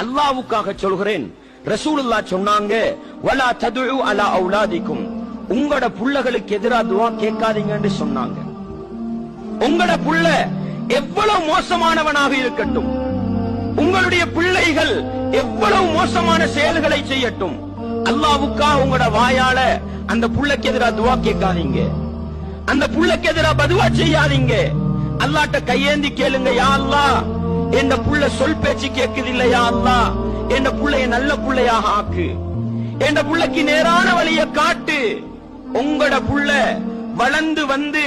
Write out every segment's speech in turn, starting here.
அல்லாஹ்வுக்காக சொல்கிறேன். ரசூலுல்லாஹ் சொன்னாங்க, வலா ததுஉ அலா அவுலாதிக்கும், உங்களோட புள்ளகளுக்கு எதிரா துஆ கேட்காதீங்கன்னு சொன்னாங்க. உங்களோட புள்ள எவ்வளவு மோசமானவனாக இருக்கட்டும், உங்களுடைய பிள்ளைகள் எவ்வளவு மோசமான செயல்களை செய்யட்டும், அல்லாஹ்வுக்காக உங்களோட வாயால அந்த புள்ளைக்கு எதிரா துஆ கேட்காதீங்க, அந்த புள்ளைக்கு எதிரா பதுவா செய்யாதீங்க. அல்லாஹ்ட்ட கையேந்தி கேளுங்க, யா அல்லாஹ் என்ற புள்ள சொல் பேச்சு கேட்குது இல்லையா அல்லாஹ், என்ற புள்ளைய நல்ல புள்ளையாக ஆக்கு, என்ற புள்ளைக்கு நேரான வழியை காட்டு. உங்களோட புள்ள வளர்ந்து வந்து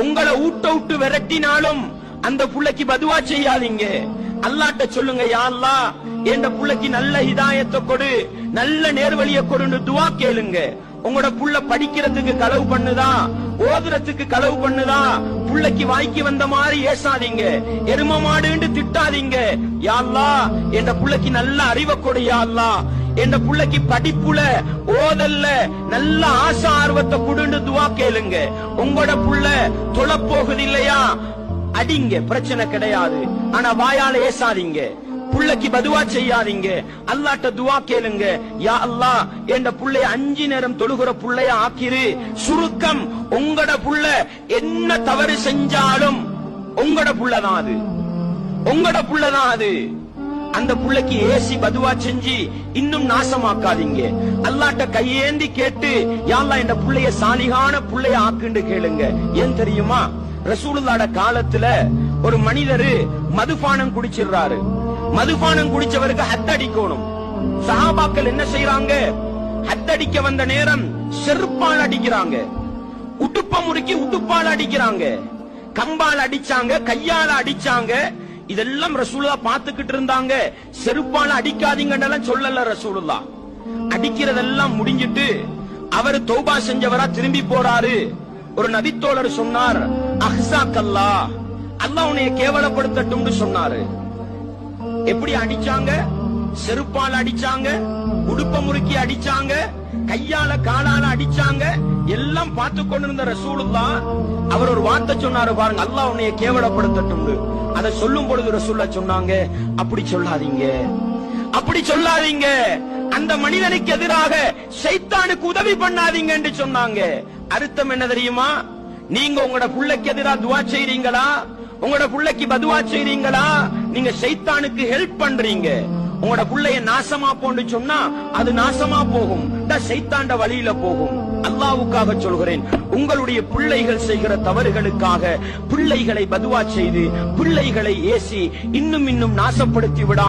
உங்களை ஊட்ட விட்டு விரட்டினாலும் அந்த புள்ளைக்கு பதுவா செய்யாதீங்க. அல்லாஹ்ட்ட சொல்லுங்க, யா அல்லாஹ் என்ற புள்ளைக்கு நல்ல ஹிதாயத்தை கொடு, நல்ல நேர்வழியை கொடுன்னு துஆ கேளுங்க. உங்களோட புள்ள படிக்கிறதுக்கு களவு பண்ணுதா, ஓதுறதுக்கு களவு பண்ணுதா, புள்ளைக்கு வாய்க்கு வந்த மாதிரி ஏசாதீங்க, எரும மாடுன்னு திட்டாதீங்க. யா அல்லாஹ் என்ற புள்ளைக்கு நல்ல அறிவை கொடு, யா அல்லாஹ் என்ற புள்ளைக்கு படிப்புல ஓதல்ல நல்ல ஆசை ஆர்வத்தை கொடுன்னு துஆ கேளுங்க. உங்களோட புள்ள தொழ போகுது இல்லையா, அடிங்க, பிரச்சனை கிடையாது, ஆனா வாயால ஏசாதீங்க, புள்ளைக்கு பதுவா செய்யாதீங்க. அல்லாஹ்ட்ட துஆ கேளுங்க, யா அல்லாஹ் என்ற புள்ளைய 5 நேரம் தொழுகிற புள்ளைய ஆக்கிரு. சுருக்கம், உங்களோட புள்ள என்ன தவறு செஞ்சாலும் உங்களோட புள்ளதான் அது, உங்களோட புள்ளதான் அது. அந்த புள்ளைக்கு ஏசி பதுவா செஞ்சு இன்னும் நாசமாக்காதீங்க. அல்லாஹ்ட்ட கையேந்தி கேட்டு, யா அல்லாஹ் என்ற புள்ளைய சாலிகான புள்ளைய ஆக்குன்னு கேளுங்க. ஏன் தெரியுமா, ரசூலுல்லாஹ்ட காலத்துல ஒரு மனிதரு மதுபானம் குடிச்சிடுறாரு. மதுபானம் குடிச்சவருக்கு ஹத்தடிக்கணும். சஹாபாக்கள் என்ன செய்யறாங்க, ஹத்தடிக்க வந்த நேரம் செருப்பால் அடிக்கிறாங்க, உடுப்ப முறுக்கி உடுப்பால் அடிக்கிறாங்க, கம்பால் அடிச்சாங்க, கையால அடிச்சாங்க. இதெல்லாம் ரசூலுல்லாஹ் பார்த்துக்கிட்டு இருந்தாங்க. செருப்பால அடிக்காதீங்கன்னு சொல்லல ரசூலுல்லாஹ். அடிக்கிறதெல்லாம் முடிஞ்சிட்டு அவர் தௌபா செஞ்சவரா திரும்பி போறாரு. ஒரு நபித்தோழர் சொன்னார், அஹ்ஸாக்கல்லா, அல்லாஹ் உன்னை கேவலப்படுத்தட்டும்னு சொன்னாரு. எப்படி அடிச்சாங்க, செருப்பால அடிச்சாங்க, உடுப்ப முறுக்கி அடிச்சாங்க, கையால காலால அடிச்சாங்க. எல்லாம் பார்த்து கொண்டிருந்த ரசூலுல்லாஹ் அவர் ஒரு வார்த்தை சொன்னாரு பாருங்க, அல்லாஹ் உன்னை கேவலப்படுத்தட்டும். அதை சொல்லும் பொழுது ரசூலுல்லாஹ் சொன்னாங்க, அப்படி சொல்லாதீங்க, அப்படி சொல்லாதீங்க, அந்த மனிதனுக்கு எதிராக ஷைத்தானுக்கு உதவி பண்ணாதீங்க என்று சொன்னாங்க. அர்த்தம் என்ன தெரியுமா, நீங்க உங்களோட புள்ளைக்கு எதிராக துஆ செய்றீங்களா, உங்களோட புள்ளைக்கு பதுவா செய்றீங்களா, நீங்க ஷைத்தானுக்கு ஹெல்ப் பண்றீங்க. உங்களோட புள்ளைய நாசமா போன்னு சொன்னா அது நாசமா போகும், ஷைத்தாண்ட வழியில போகும். அல்லாஹ்வுக்காக சொல்கிறேன், உங்களுடைய பிள்ளைகள் செய்கிற தவறுகளுக்காக பிள்ளைகளை பதுவா செய்து பிள்ளைகளை ஏசி இன்னும் நாசப்படுத்தி விடா